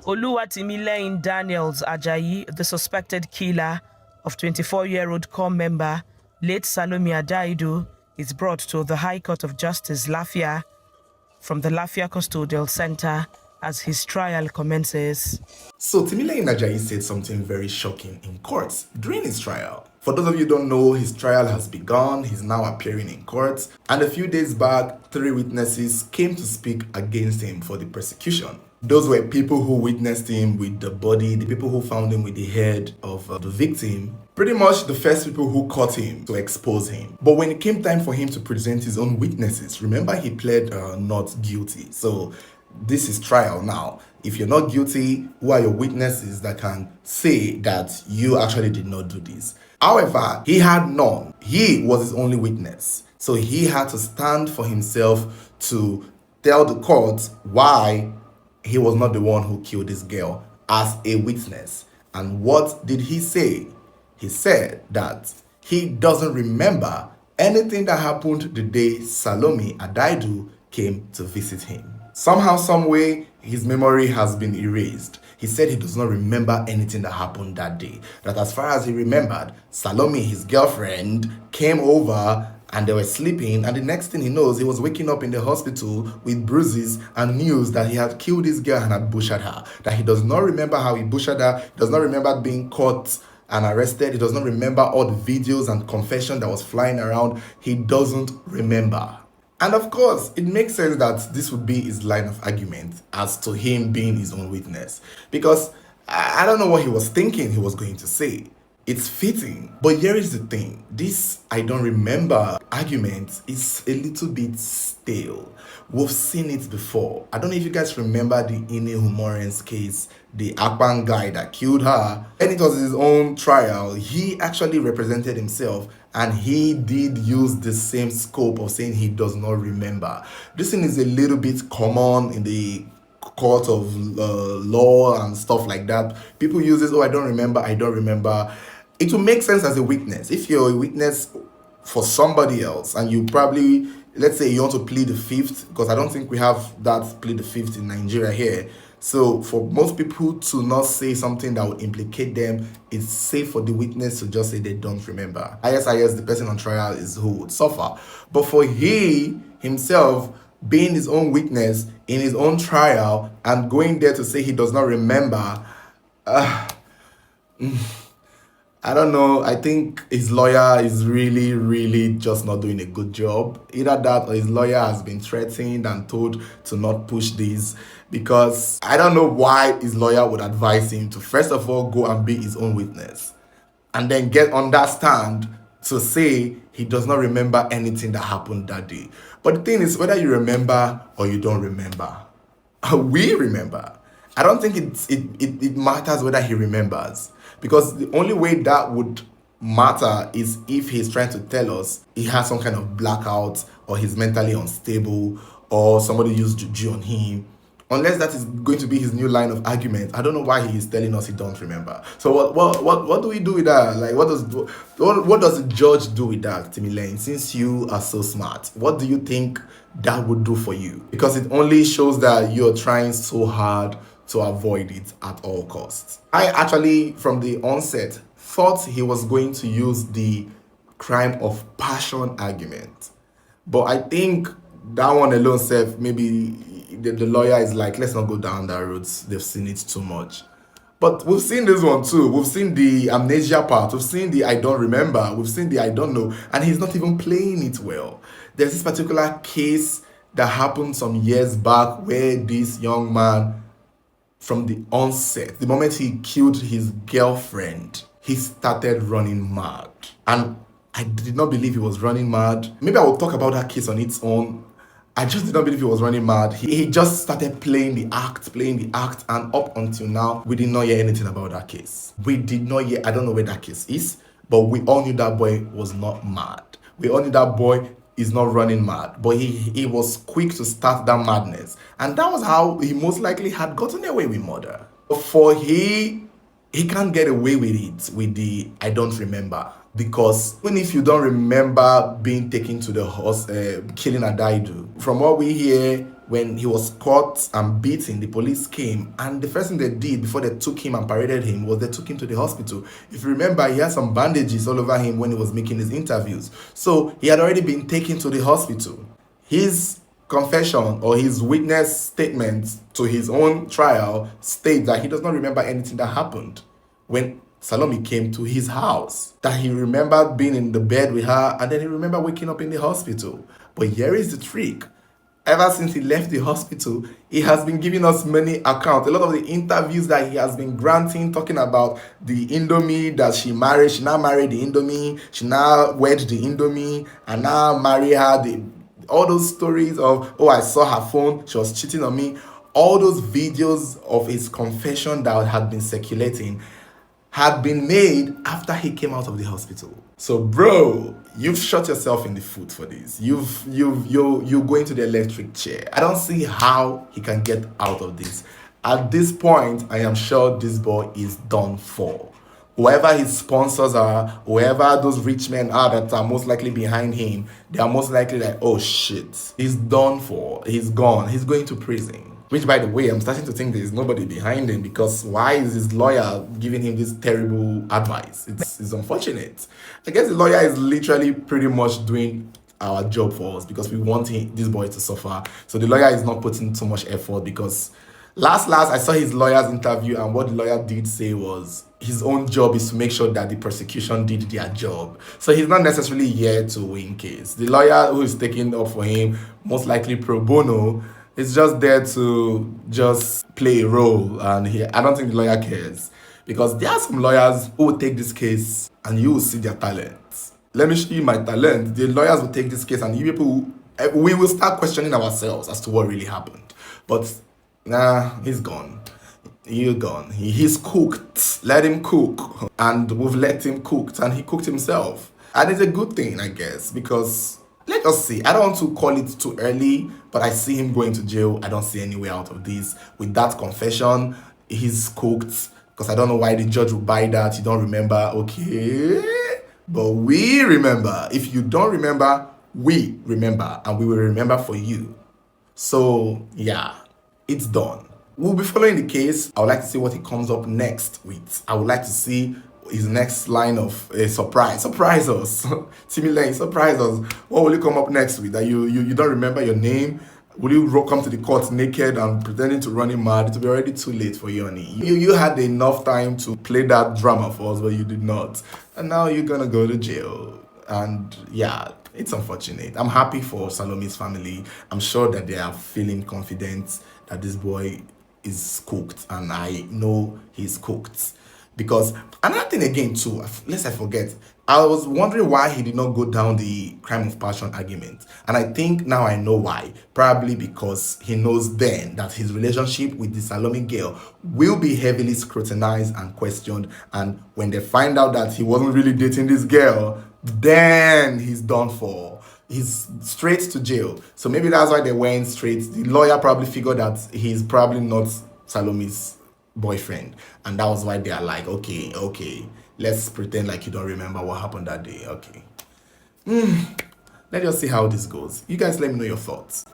Timileyin Daniels Ajayi, the suspected killer of 24-year-old corps member late Salome Adaidu, is brought to the High Court of Justice, Lafia, from the Lafia Custodial Center as his trial commences. So Timileyin Ajayi said something very shocking in court during his trial. For those of you who don't know, his trial has begun. He's now appearing in court. And a few days back, 3 witnesses came to speak against him for the prosecution. Those were people who witnessed him with the body, the people who found him with the head of the victim, pretty much the first people who caught him to expose him. But when it came time for him to present his own witnesses, remember he pled not guilty. So this is trial now. If you're not guilty, who are your witnesses that can say that you actually did not do this? However, he had none. He was his only witness. So he had to stand for himself to tell the court why he was not the one who killed this girl as a witness. And what did he say? He said that he doesn't remember anything that happened the day Salome Adaidu came to visit him. Somehow, some way, his memory has been erased. He said he does not remember anything that happened that day. That as far as he remembered, Salome, his girlfriend, came over and they were sleeping, and the next thing he knows, he was waking up in the hospital with bruises and news that he had killed this girl and had butchered her. That he does not remember how he butchered her, he does not remember being caught and arrested, he does not remember all the videos and confession that was flying around. He doesn't remember. And of course, it makes sense that this would be his line of argument as to him being his own witness. Because I don't know what he was thinking he was going to say. It's fitting. But here is the thing. This I don't remember argument is a little bit stale. We've seen it before. I don't know if you guys remember the Ine Humoren's case, the Akpan guy that killed her. And it was his own trial. He actually represented himself and he did use the same scope of saying he does not remember. This thing is a little bit common in the court of law and stuff like that. People use this, oh, I don't remember. It will make sense as a witness. If you're a witness for somebody else and you probably, let's say you want to plead the fifth, because I don't think we have that plead the fifth in Nigeria here. So for most people to not say something that would implicate them, it's safe for the witness to just say they don't remember. Yes, the person on trial is who would suffer. But for he himself being his own witness in his own trial and going there to say he does not remember, I don't know. I think his lawyer is really just not doing a good job. Either that or his lawyer has been threatened and told to not push this, because I don't know why his lawyer would advise him to first of all go and be his own witness and then get on that stand to say he does not remember anything that happened that day. But the thing is, whether you remember or you don't remember, we remember. I don't think it matters whether he remembers, because the only way that would matter is if he's trying to tell us he has some kind of blackout or he's mentally unstable or somebody used juju on him. Unless that is going to be his new line of argument, I don't know why he is telling us he don't remember. So what do we do with that? Like, what does the judge do with that, Timileyin? Since you are so smart, what do you think that would do for you? Because it only shows that you're trying so hard to avoid it at all costs. I actually, from the onset, thought he was going to use the crime of passion argument. But I think that one alone, self, maybe the lawyer is like, let's not go down that road. They've seen it too much. But we've seen this one too. We've seen the amnesia part. We've seen the I don't remember. We've seen the I don't know. And he's not even playing it well. There's this particular case that happened some years back where this young man, from the onset, the moment he killed his girlfriend, he started running mad. And I did not believe he was running mad. Maybe I will talk about that case on its own. I just did not believe he was running mad. He just started playing the act, and up until now, we did not hear anything about that case. We did not hear, I don't know where that case is, but we all knew that boy was not mad. We all knew that boy is not running mad, but he was quick to start that madness. And that was how he most likely had gotten away with murder. For he can't get away with it with the I don't remember. Because even if you don't remember being taken to the killing Adaidu, from what we hear, when he was caught and beaten, the police came, and the first thing they did before they took him and paraded him was they took him to the hospital. If you remember, he had some bandages all over him when he was making his interviews. So he had already been taken to the hospital. His confession or his witness statement to his own trial states that he does not remember anything that happened when Salome came to his house, that he remembered being in the bed with her, and then he remembered waking up in the hospital. But here is the trick. Ever since he left the hospital, he has been giving us many accounts. A lot of the interviews that he has been granting, talking about the Indomie that she married. She now married the Indomie. She now wed the Indomie and now marry her. All those stories of, oh, I saw her phone, she was cheating on me. All those videos of his confession that had been circulating had been made after he came out of the hospital. So, bro, you've shot yourself in the foot for this. You're going to the electric chair. I don't see how he can get out of this. At this point, I am sure this boy is done for. Whoever his sponsors are, whoever those rich men are that are most likely behind him, they are most likely like, oh shit, he's done for. He's gone. He's going to prison. Which, by the way, I'm starting to think there's nobody behind him, because why is his lawyer giving him this terrible advice? It's unfortunate. I guess the lawyer is literally pretty much doing our job for us because we want this boy to suffer. So the lawyer is not putting too much effort, because last I saw his lawyer's interview, and what the lawyer did say was his own job is to make sure that the prosecution did their job. So he's not necessarily here to win case. The lawyer who is taking up for him, most likely pro bono, is just there to just play a role, and I don't think the lawyer cares, because there are some lawyers who will take this case and you will see their talent. Let me show you my talent. The lawyers will take this case and you people, we will start questioning ourselves as to what really happened. But nah, he's gone. He's gone. He's cooked. Let him cook. And we've let him cook, and he cooked himself. And it's a good thing, I guess, because let us see. I don't want to call it too early, but I see him going to jail. I don't see any way out of this. With that confession, he's cooked, because I don't know why the judge would buy that. You don't remember, okay? But we remember. If you don't remember, we remember, and we will remember for you. So, yeah, it's done. We'll be following the case. I would like to see what he comes up next with. I would like to see his next line of a surprise. Surprise us. Timileyin, surprise us. What will you come up next with? That you don't remember your name? Will you come to the court naked and pretending to run him mad? It will be already too late for you, honey. You had enough time to play that drama for us, but you did not. And now you're gonna go to jail. And yeah, it's unfortunate. I'm happy for Salome's family. I'm sure that they are feeling confident that this boy is cooked, and I know he's cooked. Because another thing again too, lest I forget, I was wondering why he did not go down the crime of passion argument. And I think now I know why. Probably because he knows then that his relationship with the Salome girl will be heavily scrutinized and questioned. And when they find out that he wasn't really dating this girl, then he's done for. He's straight to jail. So maybe that's why they went straight. The lawyer probably figured that he's probably not Salome's boyfriend, and that was why they are like, okay, let's pretend like you don't remember what happened that day. Okay. Let us see how this goes. You guys let me know your thoughts.